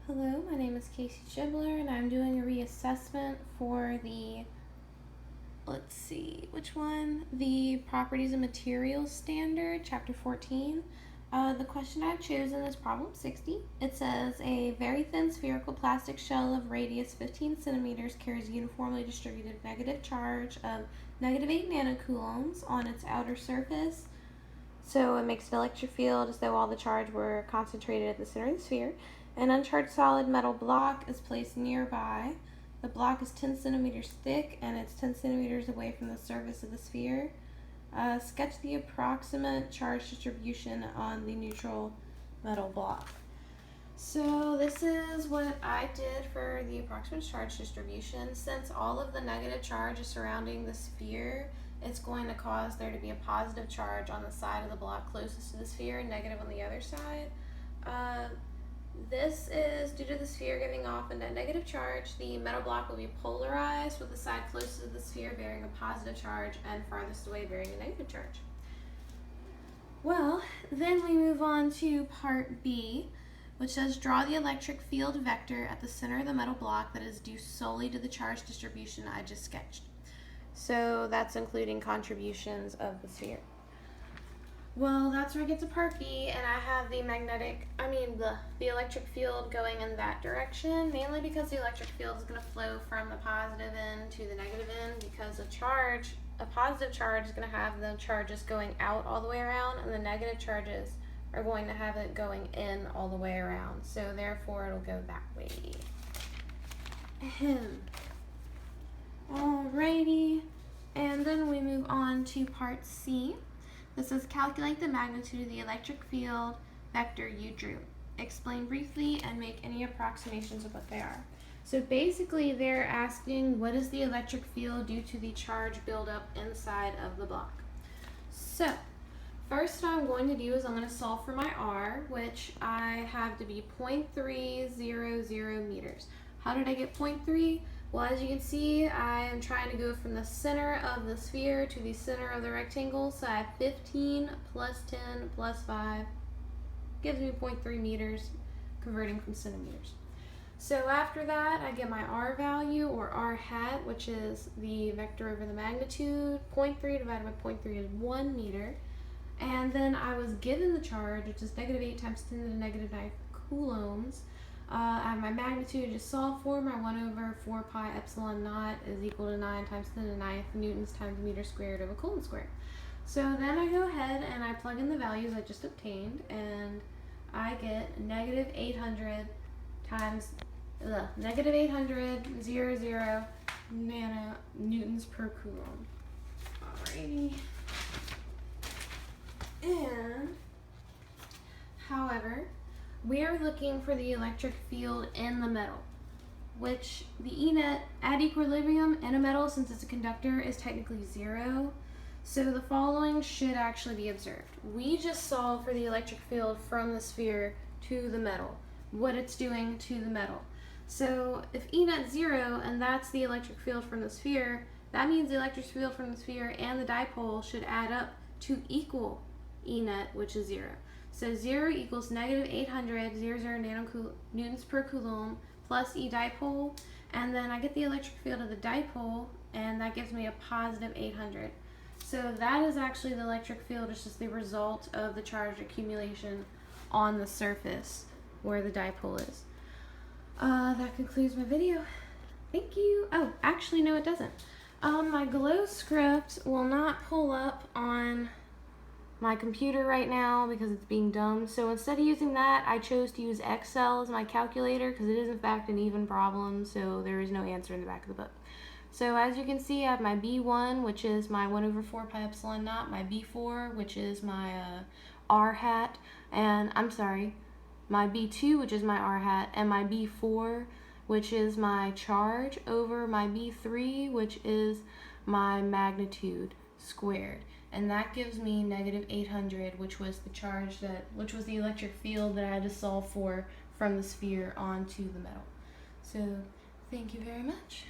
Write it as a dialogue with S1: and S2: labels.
S1: Hello, my name is Casey Gibler and I'm doing a reassessment for the, let's see, which one? The Properties and Materials Standard, Chapter 14. The question I've chosen is problem 60. It says a very thin spherical plastic shell of radius 15 centimeters carries uniformly distributed negative charge of negative 8 nanocoulombs on its outer surface. So it makes an electric field as though all the charge were concentrated at the center of the sphere. An uncharged solid metal block is placed nearby. The block is 10 centimeters thick and it's 10 centimeters away from the surface of the sphere. Sketch the approximate charge distribution on the neutral metal block. So this is what I did for the approximate charge distribution. Since all of the negative charge is surrounding the sphere, it's going to cause there to be a positive charge on the side of the block closest to the sphere and negative on the other side. This is due to the sphere giving off a net negative charge. The metal block will be polarized with the side closest to the sphere bearing a positive charge and farthest away bearing a negative charge. Well, then we move on to part B, which says draw the electric field vector at the center of the metal block that is due solely to the charge distribution I just sketched. So that's including contributions of the sphere. Well, that's where I get to part B, and I have the electric field going in that direction, mainly because the electric field is going to flow from the positive end to the negative end, because a positive charge is going to have the charges going out all the way around, and the negative charges are going to have it going in all the way around. So therefore, it'll go that way. Alrighty, and then we move on to part C. This is calculate the magnitude of the electric field vector you drew. Explain briefly and make any approximations of what they are. So basically they're asking what is the electric field due to the charge buildup inside of the block. So first what I'm going to do is I'm going to solve for my R, which I have to be 0.300 meters. How did I get 0.3? Well, as you can see, I am trying to go from the center of the sphere to the center of the rectangle. So I have 15 plus 10 plus 5 gives me 0.3 meters, converting from centimeters. So after that, I get my R value, or R hat, which is the vector over the magnitude. 0.3 divided by 0.3 is 1 meter. And then I was given the charge, which is negative 8 times 10 to the negative 9 coulombs. I have my magnitude to just solve for. My 1 over 4 pi epsilon naught is equal to 9 times 10 to the 9th newtons times meter squared over coulomb squared. So then I go ahead and I plug in the values I just obtained, and I get negative 800 times negative 800 nanonewtons per coulomb. Alrighty. And however, we are looking for the electric field in the metal, which the E net at equilibrium in a metal, since it's a conductor, is technically 0. So the following should actually be observed. We just solved for the electric field from the sphere to the metal, what it's doing to the metal. So if E net's 0 and that's the electric field from the sphere, that means the electric field from the sphere and the dipole should add up to equal E net, which is 0. So 0 equals negative 800 nanonewtons per coulomb plus E dipole, and then I get the electric field of the dipole, and that gives me a positive 800. So that is actually the electric field. It's just the result of the charge accumulation on the surface where the dipole is. That concludes my video. Thank you. Oh, actually, no, it doesn't. My glow script will not pull up on my computer right now because it's being dumb. So instead of using that, I chose to use Excel as my calculator because it is in fact an even problem, so there is no answer in the back of the book. So as you can see, I have my B1, which is my 1 over 4 pi epsilon naught, my B4, which is my R hat, and my B2, which is my R hat, and my B4, which is my charge, over my B3, which is my magnitude squared. And that gives me negative 800, which was the electric field that I had to solve for from the sphere onto the metal. So thank you very much.